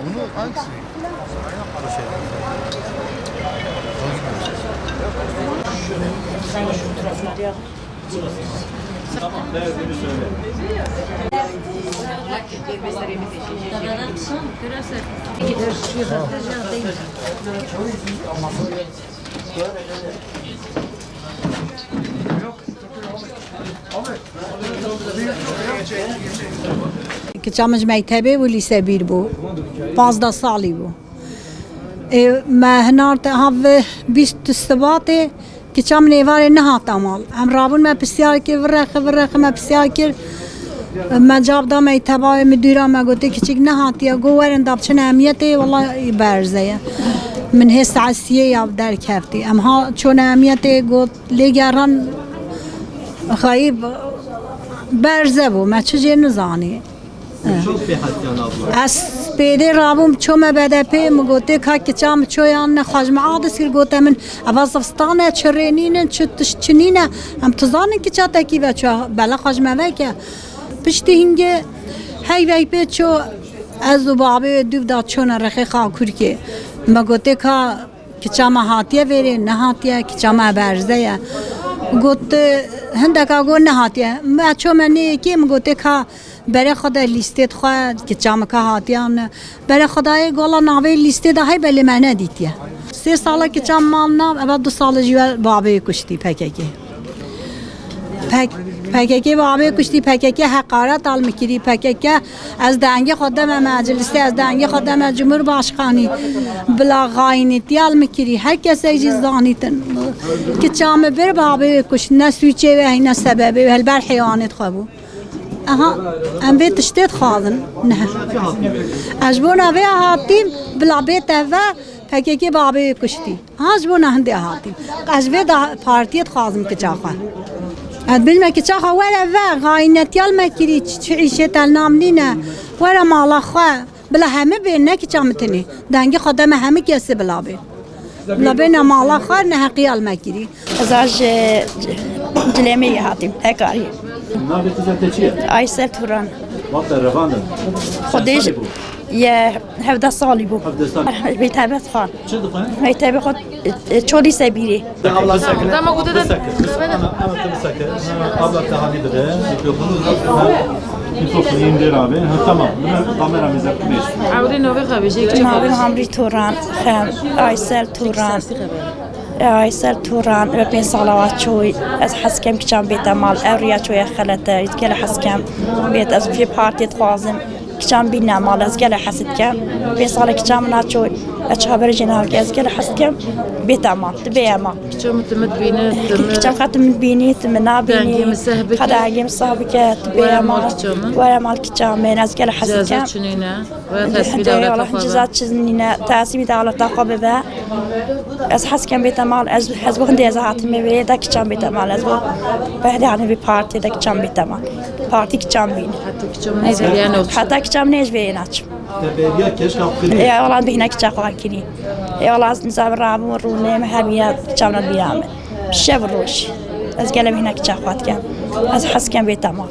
Bunu hangisi? Bu şey. Tamam, derdini söyle. کچامج مکتبه و لیسه بیر بو 15 سالی بو مهنارت هاو 20 سباته کچام نیوار نه هاتامال هم رابون ما بسیار که ورخ ما بسیار که من جاب دا مکتبه مدیره ما گفته کچیک نه هاتیا گوارن داب چه اهمیته والله برزه من حس عسیه یاب در کفتی ها چون اهمیته گفت لگران خایب برزه بو ما چه نزانی Çok bir hatyan abla. از پیده رابم چوم بده پی مگوته که کچام چویان خواجم عادس کر گوته من اوازفستانه چرینینه چنینه هم تزانن که چاته کی و چو بلا خواجم اوه که پشتی هنگه هی وی پی چو از و بابه دو دا چون رخی خاکور که مگوته که کچام هاتیه ویره نه هاتیه کچام برزه گوت هندکا گو نه هاتیه ما چو منی که مگوته که برای خدا لیستت خواهد که چامکه هاتیان برای خدای گولا ناوی لیسته ده های بلی منه دیتیه 3 ساله که چام مال نام اول 2 سال جیوه بابه کشتی پککی بابه کشتی پککی حقارت آل میکری پککی از دنگ خودم مجلسی از دنگ خودم جمهور باشخانی بلا غاینتی آل میکری هر کسی چیز دانیتن که چام بر بابه کشت نه سوچه و نه سببه و هلبر حیوانت خوابو aha em vê tiştê dixwazin ne ez bo navê hatîm bila bê teve PKK babê kuştî ez bo nehindê hatîm ez vê partiyê dixwazim kiça xwe ez bilme kiça xwe were ve gaynetiyal me kirî çi îşê tel namnîne were mala xwe bila hemî bê ne kiça min tinê dengê xwe deme hemî kesî bila bê bila bê ne mala xwe ne heqîyal me kirî ez Cilemeye hatîm hekarî Navê tu zerteçiye? Aysel Turan Vaqt revandin. خودش یه 17 سالی بود 17 سال. میتابت خان Çi dixwin? میتابت خود چولی سبیری Abla sakın. Dama kutu da- Ama tabii sakın. Abla tahani bire. Mikrofonu indir abi. Ha, tamam. Bunu kameramıza koyuyoruz. عودي نوفي خبيشي كتير ناویم همری توران خم آیسل توران آیسل توران و 5 سالوات چوی از حسکم کچام بیت مال اوریا چوی خلته یتکل حسکم بیت از فی پارتی خوازم کچام بینا مال از گل حسد کم 5 سال کچام ناچوی اچابر جنال از گل حسد کم بیت مال تبی ما كتير متمد بينا کچام خاتم بینی تم نابینی دنگی مسحبه که؟ خداعی مسحبه که تبی ولا ما مال کچامه؟ ولا مال کچام من از گل حسد کم جازات شنينة ولا تسبيل ولا والله تخوض جزات چیزنینه تاسیبی دالا تاقب به از حس کم بیت مال از حزب خندی از هاتم میبری دک چام بیت مال از بعد یعنی بی پارتی دک چام بیت مال پارتی کچام بین حتى كتير نزل يعني حتی کچام نیش بیناچ Teberiye keşke hakkını. یا والله بهنا کچا خواهی کنی یا والله از نظام راب و رونه مهمیات کچام نبیام شب روش از گله بهنا کچا خواهد کم از حس کم بیت مال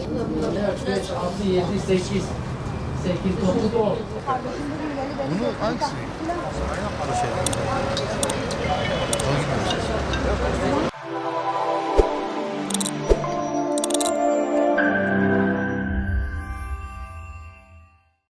Bunu hangisi? Bu şey.